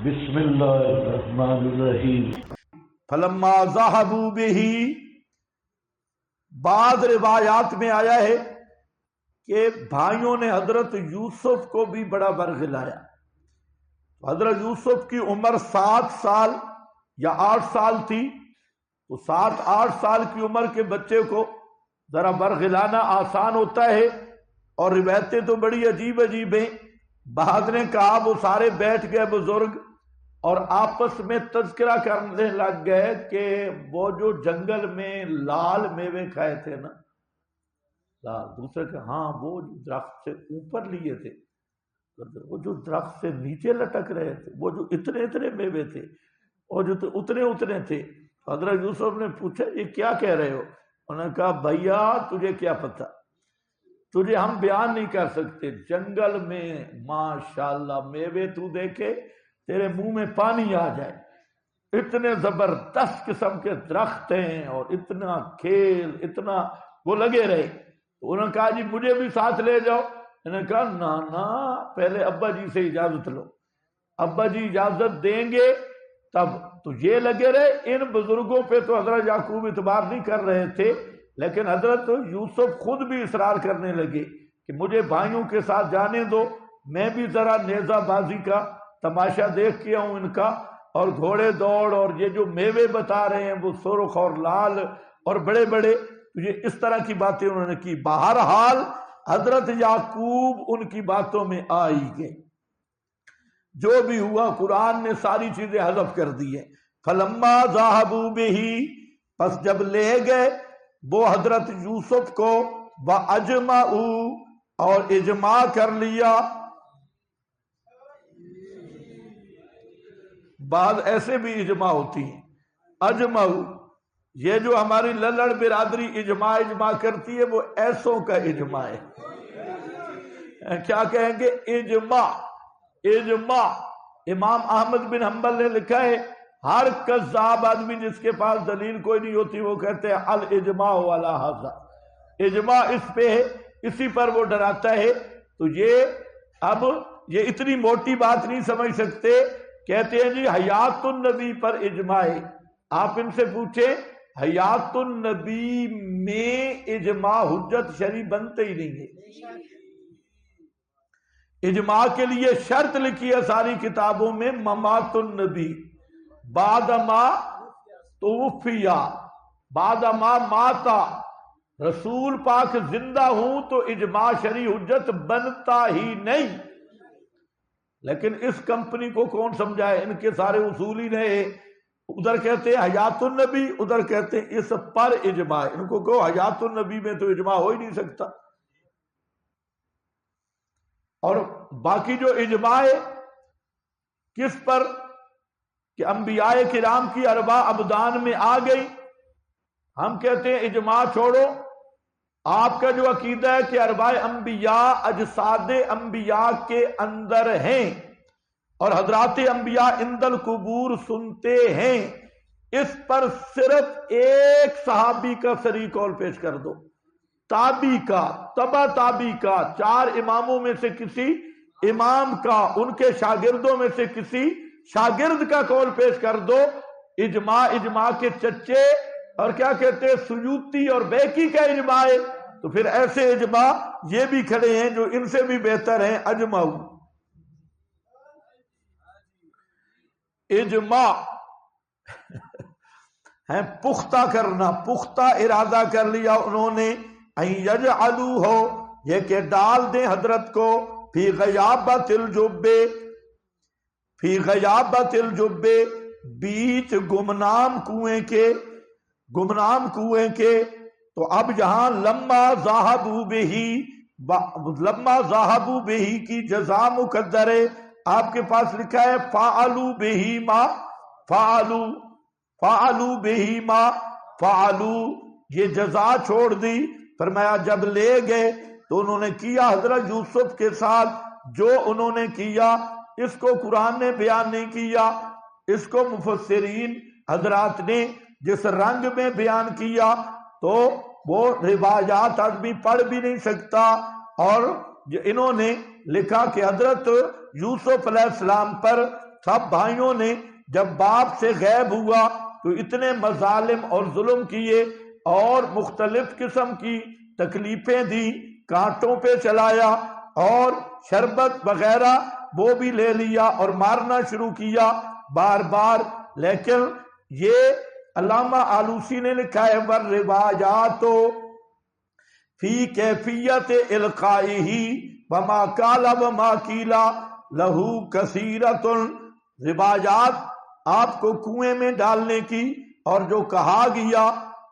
بسم اللہ الرحمن الرحیم۔ فلما ذهبوا به، بعض روایات میں آیا ہے کہ بھائیوں نے حضرت یوسف کو بھی بڑا برگلایا۔ حضرت یوسف کی عمر 7 سال یا 8 سال تھی، تو 7-8 سال کی عمر کے بچے کو ذرا برگلانا آسان ہوتا ہے، اور روایتیں تو بڑی عجیب عجیب ہیں۔ بعض نے کہا وہ سارے بیٹھ گئے بزرگ اور آپس میں تذکرہ کرنے لگ گئے کہ وہ جو جنگل میں لال میوے کھائے تھے نا، لال، دوسرے کہ ہاں وہ درخت سے اوپر لیے تھے، وہ جو درخت سے نیچے لٹک رہے تھے، وہ جو اتنے اتنے میوے تھے اور جو اتنے اتنے تھے۔ حضرت یوسف نے پوچھا یہ کیا کہہ رہے ہو؟ انہوں نے کہا بھیا تجھے کیا پتہ، تجھے ہم بیان نہیں کر سکتے۔ جنگل میں ماشاءاللہ میوے تو دیکھے تیرے منہ میں پانی آ جائے، اتنے زبردست قسم کے درخت ہیں اور اتنا کھیل، اتنا وہ لگے رہے۔ تو انہوں نے کہا جی مجھے بھی ساتھ لے جاؤ۔ انہوں نے کہا نا پہلے ابا جی سے اجازت لو، ابا جی اجازت دیں گے تب۔ تو یہ لگے رہے۔ ان بزرگوں پہ تو حضرت یعقوب اعتبار نہیں کر رہے تھے، لیکن حضرت یوسف خود بھی اصرار کرنے لگے کہ مجھے بھائیوں کے ساتھ جانے دو، میں بھی ذرا نیزہ بازی کا تماشا دیکھ کے آؤں ان کا، اور گھوڑے دوڑ اور یہ جو میوے بتا رہے ہیں وہ سرخ اور لال اور بڑے بڑے، تو یہ اس طرح کی باتیں انہوں نے کی۔ بہرحال حضرت یعقوب ان کی باتوں میں آ ہی گئے۔ جو بھی ہوا قرآن نے ساری چیزیں حذف کر دی ہیں۔ فلما ذهبوا به، پس جب لے گئے وہ حضرت یوسف کو، وَأَجْمَعُوا، اور اجماع کر لیا۔ بعض ایسے بھی اجماع ہوتی ہیں، اجمعوا، یہ جو ہماری للڑ برادری اجماع کرتی ہے وہ ایسوں کا اجماع ہے۔ کیا کہیں گے؟ اجماع۔ امام احمد بن حنبل نے لکھا ہے ہر کذاب آدمی جس کے پاس دلیل کوئی نہیں ہوتی وہ کہتے ہیں الاجماع علی ھذا، اجماع اس پہ ہے، اسی پر وہ ڈراتا ہے۔ تو اب یہ اتنی موٹی بات نہیں سمجھ سکتے، کہتے ہیں جی حیات النبی پر اجماع ہے۔ آپ ان سے پوچھیں حیات النبی میں اجماع حجت شرعی بنتے ہی نہیں ہے۔ اجماع کے لیے شرط لکھی ہے ساری کتابوں میں، ممات النبی بعد ما توفیا، بعد ما ماتا، رسول پاک زندہ ہوں تو اجماع شرعی حجت بنتا ہی نہیں۔ لیکن اس کمپنی کو کون سمجھائے؟ ان کے سارے اصول ہی رہے، ادھر کہتے ہیں حیات النبی، ادھر کہتے ہیں اس پر اجماع۔ ان کو کہو حیات النبی میں تو اجماع ہو ہی نہیں سکتا۔ اور باقی جو اجماع ہے کس پر؟ کہ انبیاء کرام کی اربع ابدان میں آ گئی۔ ہم کہتے ہیں اجماع چھوڑو، آپ کا جو عقیدہ ہے کہ اربع انبیاء اجساد انبیاء کے اندر ہیں اور حضرات انبیاء عند القبور سنتے ہیں، اس پر صرف ایک صحابی کا صریح قول پیش کر دو، تابعی کا، تبع تابعی کا، 4 اماموں میں سے کسی امام کا، ان کے شاگردوں میں سے کسی شاگرد کا قول پیش کر دو۔ اجماع کے چچے اور کیا کہتے ہیں سیوطی اور بیکی کا اجماع ہے، تو پھر ایسے اجماع یہ بھی کھڑے ہیں جو ان سے بھی بہتر ہیں۔ اجمعوا، اجماع ہے پختہ کرنا، پختہ ارادہ کر لیا انہوں نے۔ ان یجعلوا، ہو یہ کہ ڈال دیں حضرت کو، فی غیابت الجب، فی غیابت الجب، بیچ گمنام کنویں کے، گمنام کنویں کے۔ تو اب یہاں لما ذهبوا به، لما ذهبوا به کی جزا مقدر ہے، آپ کے پاس لکھا ہے فعلوا به ما فعلوا، فعلوا به ما فعلوا، یہ جزا چھوڑ دی۔ فرمایا جب لے گئے تو انہوں نے کیا حضرت یوسف کے ساتھ جو انہوں نے کیا۔ اس کو قرآن نے بیان نہیں کیا، اس کو مفسرین حضرات نے جس رنگ میں بیان کیا تو وہ روایات آدمی پڑھ بھی نہیں سکتا۔ اور انہوں نے لکھا کہ حضرت یوسف علیہ السلام پر سب بھائیوں نے جب باپ سے غائب ہوا تو اتنے مظالم اور ظلم کیے اور مختلف قسم کی تکلیفیں دی، کانٹوں پہ چلایا اور شربت وغیرہ وہ بھی لے لیا اور مارنا شروع کیا بار بار. لیکن یہ علامہ آلوسی نے لکھا ہے والروایات فی کیفیت القائہ وما قال وما قیل لہو کثیرۃ. روایات آپ کو کنویں میں ڈالنے کی اور جو کہا گیا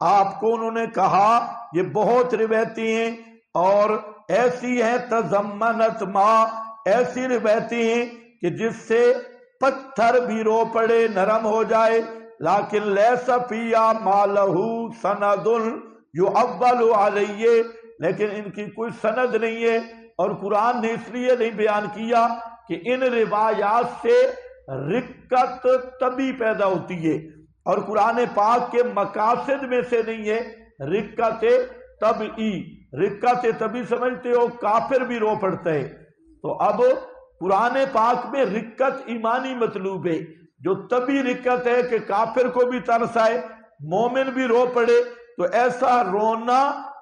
آپ کو انہوں نے کہا یہ بہت روایتیں ہیں اور ایسی ہیں تضمنت ما، ایسی روایتیں ہیں کہ جس سے پتھر بھی رو پڑے نرم ہو جائے. لیکن لیس فیہا ما لہو سند یعول علیہ، لیکن ان کی کوئی سند نہیں ہے اور قرآن نے اس لیے نہیں بیان کیا کہ ان روایات سے رکت طبی پیدا ہوتی ہے اور قرآن پاک کے مقاصد میں سے نہیں ہے رکت طبعی. رکت طبی سمجھتے ہو کافر بھی رو پڑتا ہے، تو اب قرآن پاک میں رکت ایمانی مطلوب ہے. جو طبی رکت ہے کہ کافر کو بھی ترس آئے مومن بھی رو پڑے، تو ایسا رونا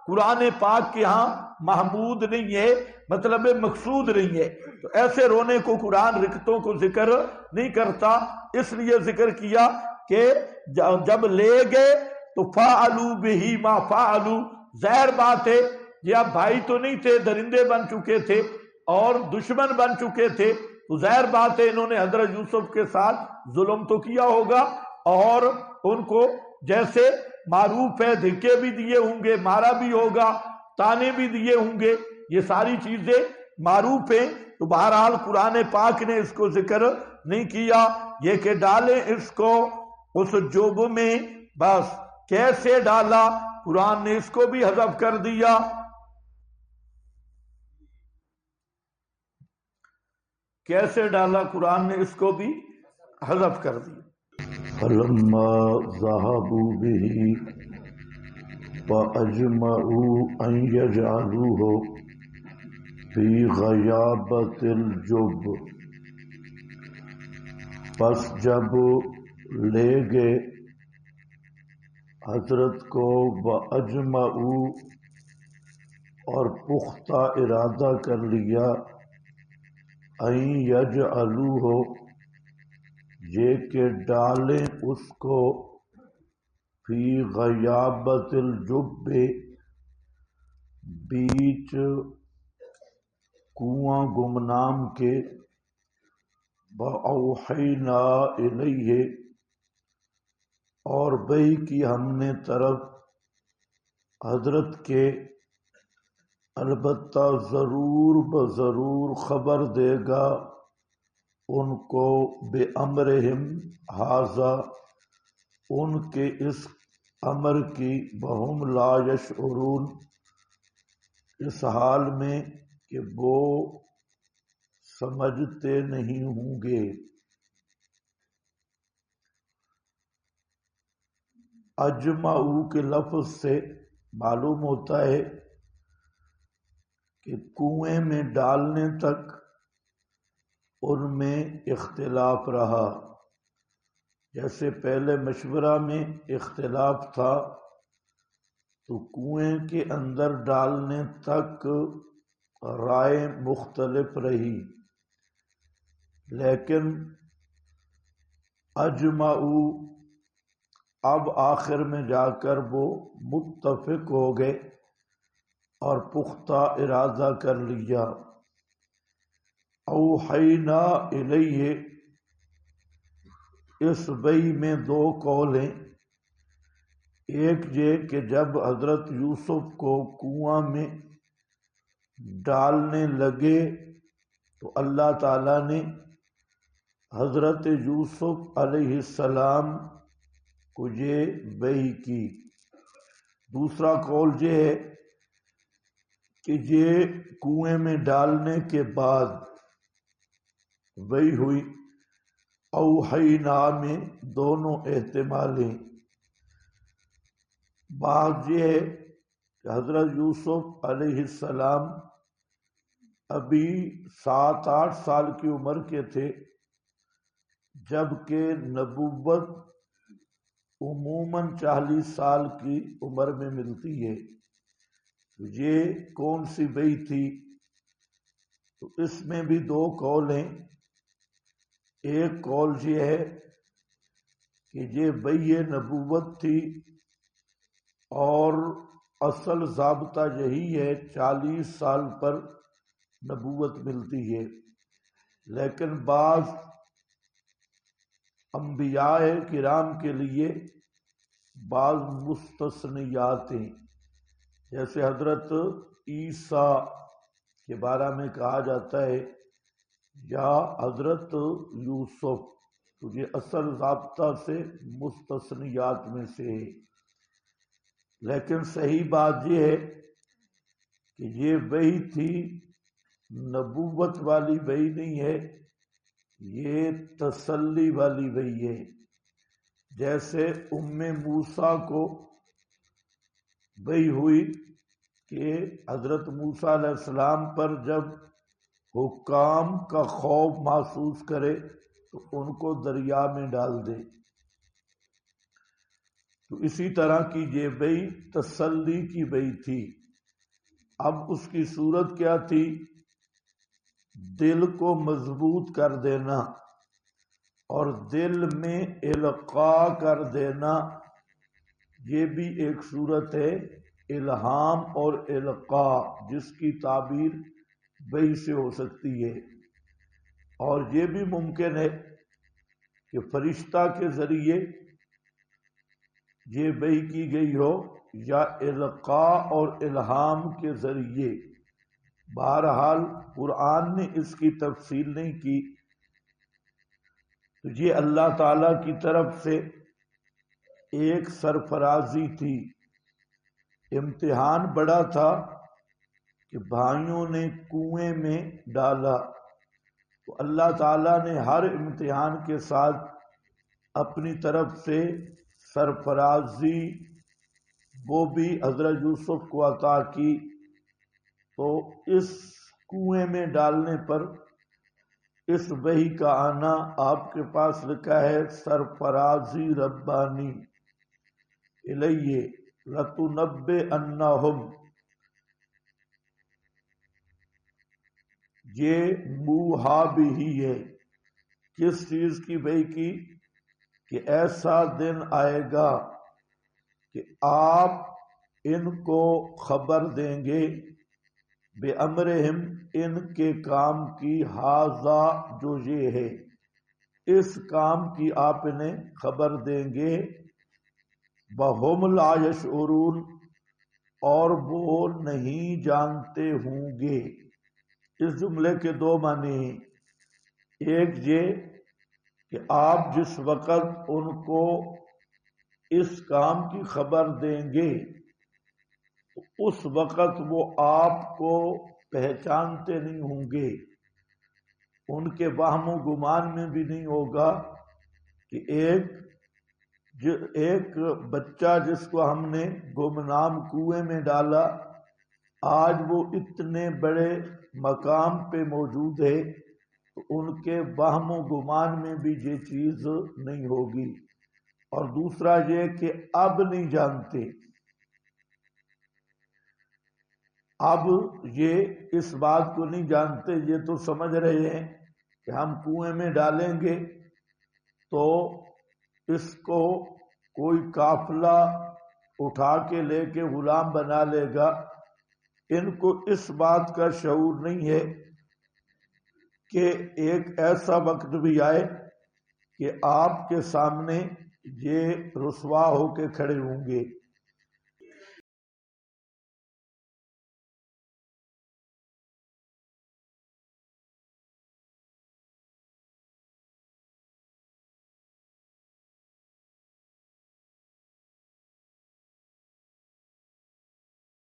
قرآن پاک کے ہاں محمود نہیں ہے، مطلب مقصود نہیں ہے. تو ایسے رونے کو قرآن رکتوں کو ذکر نہیں کرتا، اس لیے ذکر کیا کہ جب لے گئے تو فعلوا بہ ما فعلوا. ظاہر بات ہے یہ اب بھائی تو نہیں تھے، درندے بن چکے تھے اور دشمن بن چکے تھے، تو ظاہر بات ہے انہوں نے حضرت یوسف کے ساتھ ظلم تو کیا ہوگا اور ان کو جیسے معروف ہے دھکے بھی دیے ہوں گے، مارا بھی ہوگا، تانے بھی دیے ہوں گے، یہ ساری چیزیں معروف ہیں. تو بہرحال قرآن پاک نے اس کو ذکر نہیں کیا. یہ کہ ڈالیں اس کو اس جوب میں، بس کیسے ڈالا قرآن نے اس کو بھی حذف کر دیا. کیسے ڈالا قرآن نے اس کو بھی حذف کر دیا. فلما ذهبوا به فأجمعوا أن يجعلوه في غيابة الجب. پس جب لے گئے حضرت کو وَأَجْمَعُوا اور پختہ ارادہ کر لیا أَن يَجْعَلُوهُ یہ کہ ڈالیں اس کو فی غیابت الجب بیچ کنواں گمنام کے وَأَوْحَيْنَا إِلَيْهِ اور وحی کی ہم نے طرف حضرت کے البتہ ضرور بضرور خبر دے گا ان کو بے امرہم ھذا ان کے اس امر کی وہم لا یشعرون اس حال میں کہ وہ سمجھتے نہیں ہوں گے. اجمعو کے لفظ سے معلوم ہوتا ہے کہ کنویں میں ڈالنے تک ان میں اختلاف رہا. جیسے پہلے مشورہ میں اختلاف تھا تو کنویں کے اندر ڈالنے تک رائے مختلف رہی، لیکن اجمعو اب آخر میں جا کر وہ متفق ہو گئے اور پختہ ارادہ کر لیا. اوحینا الیہ اس وحی میں دو قول ہیں. ایک یہ کہ جب حضرت یوسف کو کنواں میں ڈالنے لگے تو اللہ تعالیٰ نے حضرت یوسف علیہ السلام کو یہ وحی کی. دوسرا قول یہ ہے کہ یہ کنویں میں ڈالنے کے بعد وحی ہوئی. اوحینا میں دونوں احتمال ہیں. بات یہ ہے کہ حضرت یوسف علیہ السلام ابھی 7-8 سال کی عمر کے تھے جبکہ نبوت عموماً 40 سال کی عمر میں ملتی ہے۔ یہ کون سی بئی تھی؟ تو اس میں بھی 2 قول ہیں۔ ایک قول یہ ہے کہ یہ بئی نبوت تھی اور اصل ضابطہ یہی ہے 40 سال پر نبوت ملتی ہے، لیکن بعض انبیاء کرام کے لیے بعض مستثنیات ہیں، جیسے حضرت عیسیٰ کے بارے میں کہا جاتا ہے یا حضرت یوسف، تو یہ اصل ضابطہ سے مستثنیات میں سے ہے۔ لیکن صحیح بات یہ ہے کہ یہ وحی تھی، نبوت والی وحی نہیں ہے، یہ تسلی والی وحی ہے۔ جیسے موسیٰ کو وحی ہوئی کہ حضرت موسیٰ علیہ السلام پر جب حکام کا خوف محسوس کرے تو ان کو دریا میں ڈال دے، تو اسی طرح کی یہ وحی تسلی کی وحی تھی۔ اب اس کی صورت کیا تھی؟ دل کو مضبوط کر دینا اور دل میں القاء کر دینا، یہ بھی ایک صورت ہے الہام اور القاء، جس کی تعبیر وحی سے ہو سکتی ہے۔ اور یہ بھی ممکن ہے کہ فرشتہ کے ذریعے یہ وحی کی گئی ہو یا القاء اور الہام کے ذریعے۔ بہرحال قرآن نے اس کی تفصیل نہیں کی، تو یہ اللہ تعالیٰ کی طرف سے ایک سرفرازی تھی۔ امتحان بڑا تھا کہ بھائیوں نے کنویں میں ڈالا، تو اللہ تعالیٰ نے ہر امتحان کے ساتھ اپنی طرف سے سرفرازی وہ بھی حضرت یوسف کو عطا کی۔ تو اس کنویں میں ڈالنے پر اس وحی کا آنا آپ کے پاس لکھا ہے سرفرازی ربانی الیہ لتنبئنہم، یہ موحا بھی ہے۔ کس چیز کی وحی کی؟ کہ ایسا دن آئے گا کہ آپ ان کو خبر دیں گے بے امرہم، ان کے کام کی، ھذا جو یہ ہے، اس کام کی آپ انہیں خبر دیں گے، وَھُمْ لَا يَشْعُرُونَ، اور وہ نہیں جانتے ہوں گے۔ اس جملے کے 2 معنی ہیں۔ ایک یہ کہ آپ جس وقت ان کو اس کام کی خبر دیں گے اس وقت وہ آپ کو پہچانتے نہیں ہوں گے، ان کے وہم و گمان میں بھی نہیں ہوگا کہ ایک بچہ جس کو ہم نے گمنام کنویں میں ڈالا آج وہ اتنے بڑے مقام پہ موجود ہے، تو ان کے وہم و گمان میں بھی یہ چیز نہیں ہوگی۔ اور دوسرا یہ کہ اب نہیں جانتے، اب یہ اس بات کو نہیں جانتے، یہ تو سمجھ رہے ہیں کہ ہم کنویں میں ڈالیں گے تو اس کو کوئی قافلہ اٹھا کے لے کے غلام بنا لے گا۔ ان کو اس بات کا شعور نہیں ہے کہ ایک ایسا وقت بھی آئے کہ آپ کے سامنے یہ رسوا ہو کے کھڑے ہوں گے۔